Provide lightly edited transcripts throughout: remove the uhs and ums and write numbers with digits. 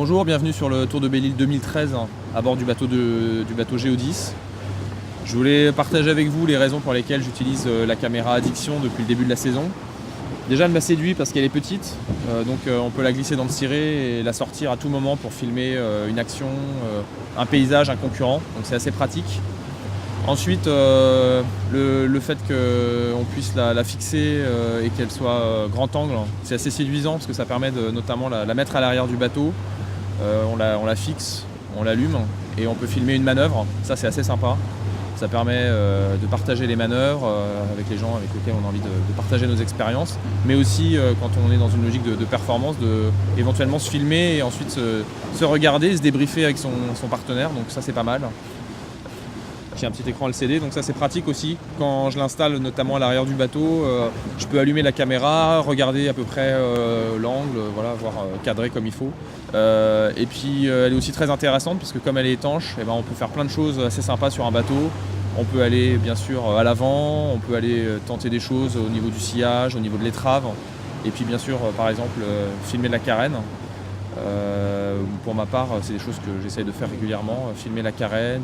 Bonjour, bienvenue sur le Tour de Belle-Île 2013 à bord du bateau Géodis. Je voulais partager avec vous les raisons pour lesquelles j'utilise la caméra Addiction depuis le début de la saison. Déjà, elle m'a séduit parce qu'elle est petite, donc on peut la glisser dans le ciré et la sortir à tout moment pour filmer une action, un paysage, un concurrent, donc c'est assez pratique. Ensuite, le fait qu'on puisse la fixer et qu'elle soit grand angle, c'est assez séduisant parce que ça permet de notamment la mettre à l'arrière du bateau. On la fixe, on l'allume et on peut filmer une manœuvre. Ça, c'est assez sympa. Ça permet de partager les manœuvres avec les gens avec lesquels on a envie de partager nos expériences, mais aussi quand on est dans une logique de performance, éventuellement se filmer et ensuite se regarder, se débriefer avec son partenaire. Donc ça, c'est pas mal. J'ai un petit écran LCD, donc ça c'est pratique aussi. Quand je l'installe notamment à l'arrière du bateau, je peux allumer la caméra, regarder à peu près l'angle, voilà, voir cadrer comme il faut. Et puis elle est aussi très intéressante parce que comme elle est étanche, on peut faire plein de choses assez sympas sur un bateau. On peut aller bien sûr à l'avant, on peut aller tenter des choses au niveau du sillage, au niveau de l'étrave. Et puis bien sûr, par exemple, filmer la carène. Pour ma part, c'est des choses que j'essaye de faire régulièrement, filmer la carène,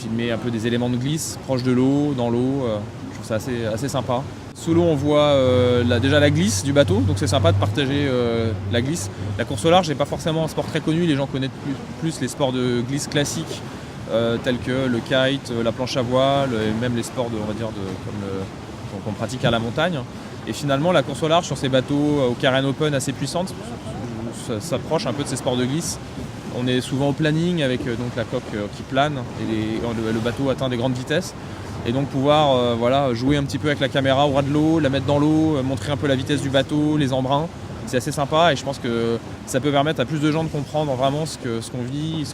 filmer un peu des éléments de glisse proche de l'eau, dans l'eau, je trouve ça assez sympa. Sous l'eau on voit déjà la glisse du bateau, donc c'est sympa de partager la glisse. La course au large n'est pas forcément un sport très connu, les gens connaissent plus les sports de glisse classiques tels que le kite, la planche à voile et même les sports qu'on pratique à la montagne. Et finalement la course au large sur ces bateaux aux carènes open assez puissantes s'approche un peu de ces sports de glisse. On est souvent au planning avec donc la coque qui plane et le bateau atteint des grandes vitesses. Et donc pouvoir jouer un petit peu avec la caméra au ras de l'eau, la mettre dans l'eau, montrer un peu la vitesse du bateau, les embruns. C'est assez sympa et je pense que ça peut permettre à plus de gens de comprendre vraiment ce qu'on vit,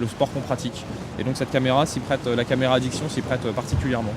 le sport qu'on pratique. Et donc cette caméra la caméra Addiction s'y prête particulièrement.